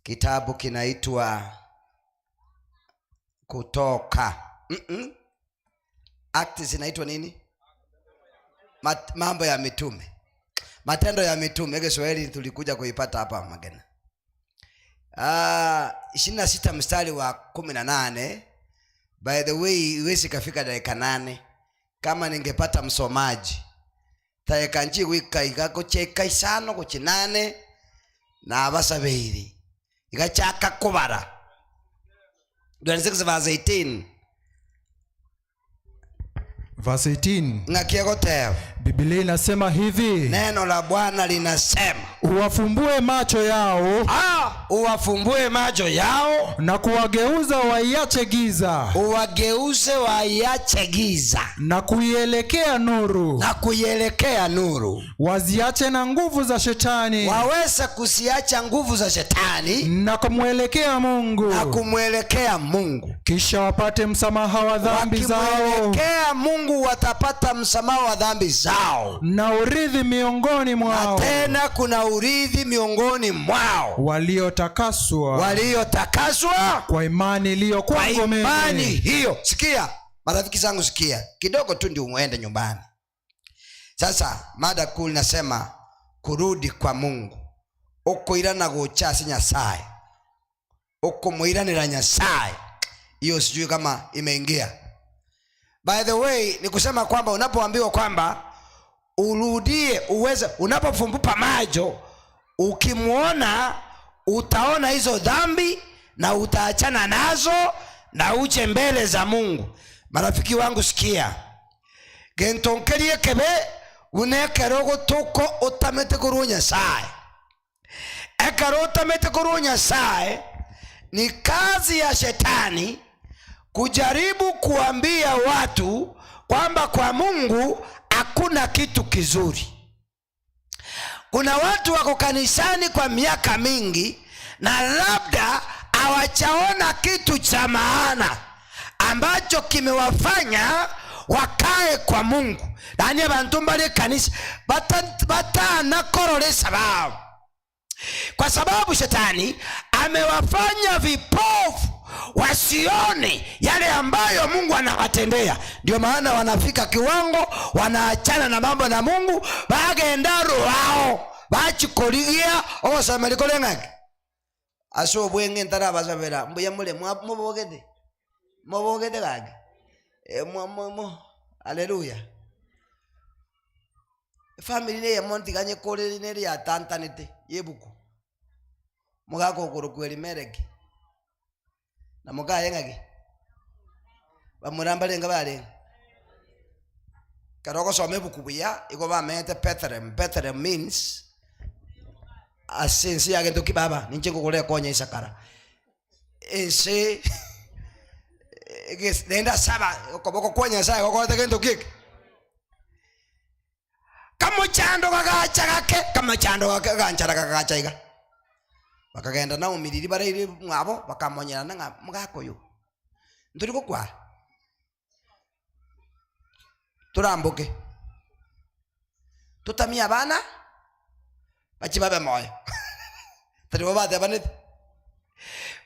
Kitabu kinaitwa Kutoka. Acts zinaitwa nini? Mambo ya Mitume. Matendo ya Mitume. Kiswahili tulikuja kuipata hapa Magena. 26 mstari wa 18. By the way, iwezi kafika dakika 8 kama ningepata msomaji. Tayekanji wika igako cheka isano ku 8 na abasabiri. Igachaka kubara. 26 verse 18. Verse 18. Ngakiegoteo. Biblia inasema hivi. Neno la Bwana linasema, uwafumbue macho yao. Uwafumbue macho yao na kuwageuza waiache giza. Uwageuze waiache giza na kuielekea nuru. Na kuielekea nuru. Waziache na nguvu za shetani. Waweze kusiacha nguvu za shetani na kumwelekea Mungu. Na kumwelekea Mungu. Kisha wapate msamaha wa dhambi zao. Wakimwelekea Mungu watapata msamaha wa dhambi zao. Na urithi miongoni mwao. Na tena kuna urithi miongoni mwao. Waliotakaswa kwa imani iliyo kwangu mimi. Kwa imani hiyo. Sikia, marafiki zangu sikia. Kidogo tu ndio muende nyumbani. Sasa mada kuu inasema kurudi kwa Mungu. Ukoirana gochasi Nyasaye. Ukomuiranira Nyasaye. Hiyo sijui kama imeingia. By the way, ni kusema kwamba unapoambiwa kwamba urudie uweze, unapofumbuka macho ukimuona utaona hizo dhambi na utaachana nazo na uche mbele za Mungu. Marafiki wangu sikia. Gentonkerie kebe unekerogo toko utamete kuru Nyasaye. Ekaro utamete kuru Nyasaye ni kazi ya shetani kujaribu kuambia watu kwamba kwa Mungu hakuna kitu kizuri. Kuna watu wako kanisani kwa miaka mingi na labda hawachaona kitu cha maana ambacho kimewafanya wakae kwa Mungu. Ndani ya bantu mbali kanisa batana korolesa bao. Kwa sababu shetani amewafanya vipofu wasione yale ambayo Mungu anawatendea. Ndio maana wanafika kiwango wanaachana na mambo na Mungu, bagenda roho bachikoligia osamelikolenga aso bwenge ntara basabera mbuya mule mubogede gage haleluya. Family ne ya monti ganye kole ne ya tantanete yebuku mugako kurukweli mereke na mugaye ngage bamurambalenga bale karoko some bukubuya iko ba mete Bethlehem. Bethlehem means asensi yake ndoki baba ninje kukole konya Isakara ense nenda saba koboko konya sai koko tegendo kike kama chando kagacha kake kama chando kaganchara kagacha iga bakagenda na umiriri barire mwabo bakamonyerana nga mugako yo nduri gukwa turambuke tutamia bana bachibabe moyo taribo bade banete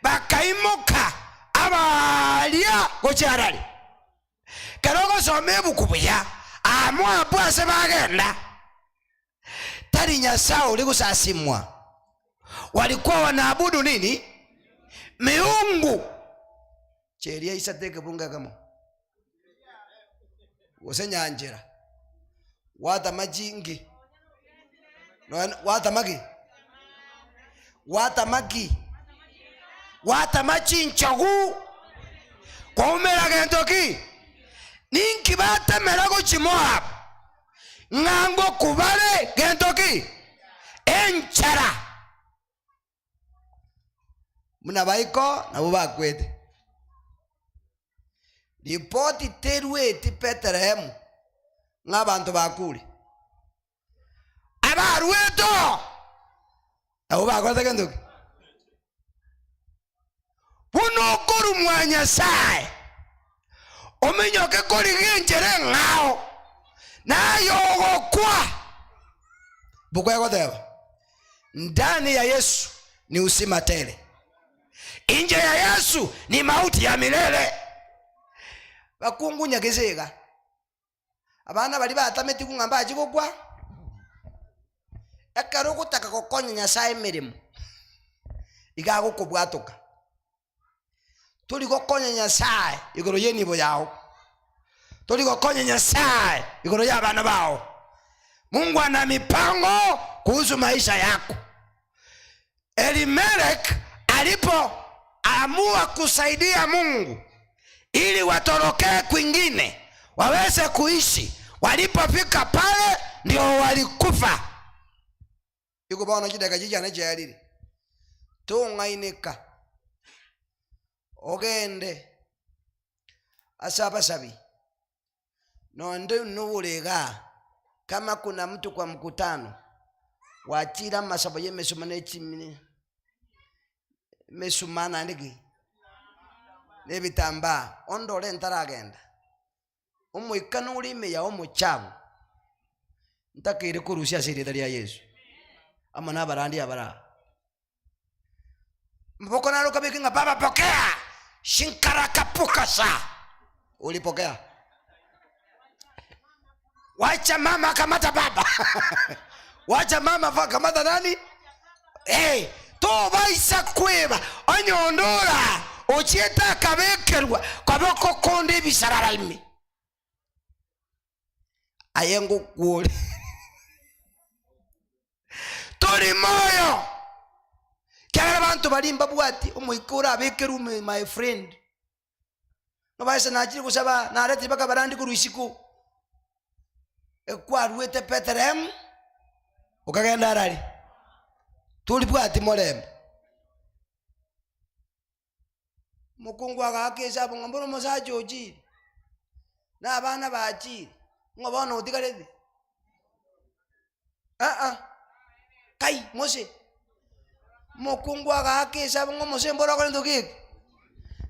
bakaimuka abalia gocyarari karogo some bukubuya amwa bwase bagenda tari Nyasaye uri gusasimwa. Walikuwa wanaabudu nini? Miungu. Cheria isateke bunga kama wosenyanjira wata majingi wata machinchagu kwa umera gentoki ninki bata merago chimoab ngango kubale gentoki enchara muna baiko na bubakwete ripoti terweti Bethlehem ng'abantu bakuli abarweto na bubakwete kenduki buno koru mwanya sai omenyoke kori genjere ngao na yogo kwa bukwego deba ndani ya Yesu ni usima tele. Nje ya Yesu ni mauti ya milele. Bakungunya gezega abana bali batameti kungamba akigogwa ekaro gutaka gokonya Nyasaye mirimo igago kubwatuka tuli gokonya Nyasaye igoro yenibo yao, tuli gokonya Nyasaye igoro ya bana bao. Mungu ana mipango kuhusu maisha yako. Elimeleki alipoamua kusaidia Mungu ili watorokee kwingine waweze kuishi, walipofika pale ndio walikufa. Yuko bwana kidaka jiji anajeriri tungainika ogende asaba sabi nonde nubulega. Kama kuna mtu kwa mkutano wachira masaba yemesumane chimine mesumana ndigi nebitamba ondole ntaragenda umwikano ulime ya omuchabu ntakire kurusia siri ya Yesu ama nabarandi abara mboko nalo kabikinga baba pokea shinkara kapuka sa ulipokea. Wacha mama kamata baba wacha mama kamata nani to baisa kweba onyondora ochieta kabekerwa kaboko konde bisarara imi ayengo kuole tori moyo kera bantu balimba bwati umwikura abekeru my friend no baisa najiri kusaba nareti baka barandi kuruisiku ekwaruete Peterem ukagenda rali tuli bwati molembe mukungu agakeza bongombo musaje oji na abana baji ngobona utigarede kai mose mukungu agakeza bongo mose mboro ko ndoki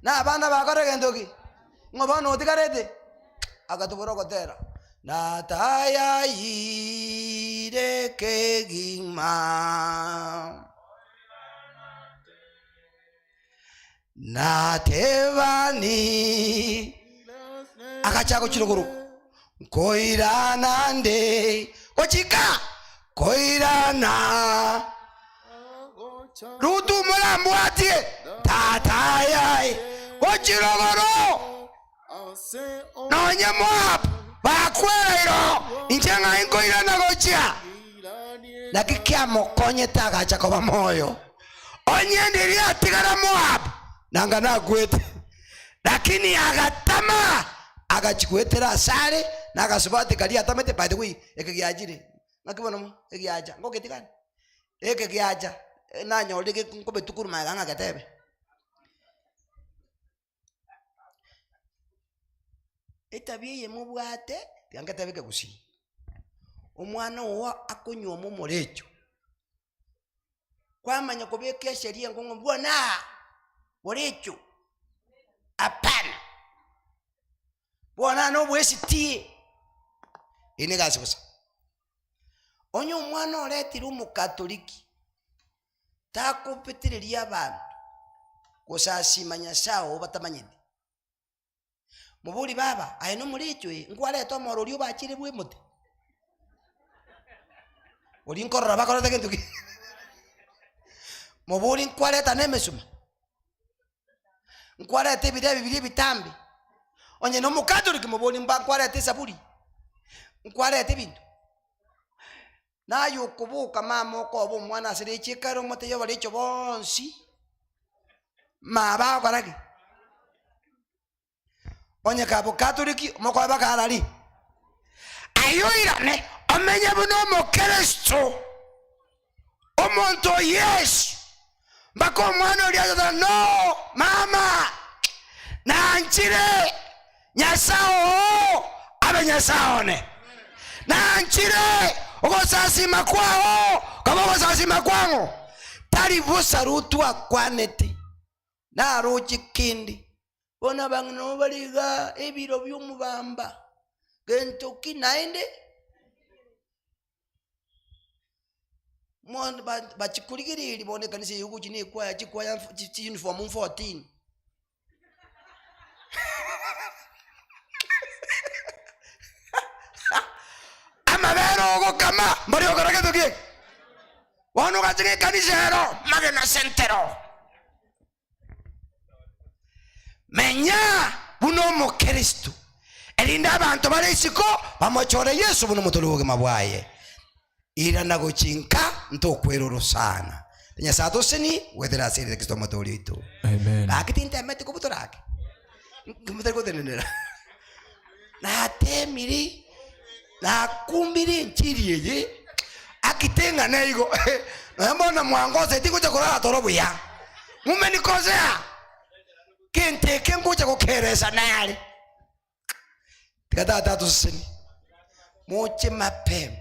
na abana bakore ndoki ngobona utigarede agatuboro gotera na taya ire kegima na tevani akachako chirogoro koirana nde ochika koirana rutu mulambwati tataya ochirogoro nonye Moab bakwero injenga inkoirana gocha nakikia mokonye tagacha kwa moyo onye ndiri atigara Moab nanga nagwete lakini agatama agachikwetera asare nagasubate kali atamete by the way ekigiyajire nakibona mo egiyaja ngoketikana ekigiyaja nanyoleke nkobe tukuru maganga gatebe etabiye mubwate yangatebeke gusi omwana owa akonywa mu molecho kwamanya kobeke sheria ngongo bwana molecho apana bwana no bwesi tie inegasi busa onyo omwana oletira umukatoliki takopetereria abantu kusasimanya sawo batamanyide mubuli baba ayino mulicho ngwaleto morolio bachire bwe muti oli nkorora bakora tegentuki mubuli nkwaleta nemesuma nkwaleta bibiri bitambi onye no mukatoliki mubuli mbankwaleta saburi nkwaleta bintu nayo kubuka mama okobo mwana asire chikaro mote yo balicho bonsi maba kwaragi onye kabo katoliki moko abakarali ayoirane amenye buno mo Kristo omonto yes bako mwana oliaza no mama na nchire nyasao abe nyasaone na nchire ogosasi makwao kama ogosasi makwango tali vusa rutu akwaneti na rochi kindi bona bangno baliga ebiro byomubamba gento kinaende mwana bachikurigiriri bone kanisa yuko chini kwa chikwaya uniform 14 amabero go kama mbari ogarage toki wano gachige kanisa ero magena sentero menya buno mu Kristo elinda abantu balisiko bamochora Yesu buno mutuluge mabwaye ira naguchinka ntokwero sana nya sato sini wedera siri Kristo mutulito amen akitinta mete kubutorake kumutako denera na temiri na kumbiri nchiri ye akitenga naigo na mbona mwangoze tikuja kulala torobu ya mumenikosea kente kengoja kukereza nali tikata tatu sini moche mapema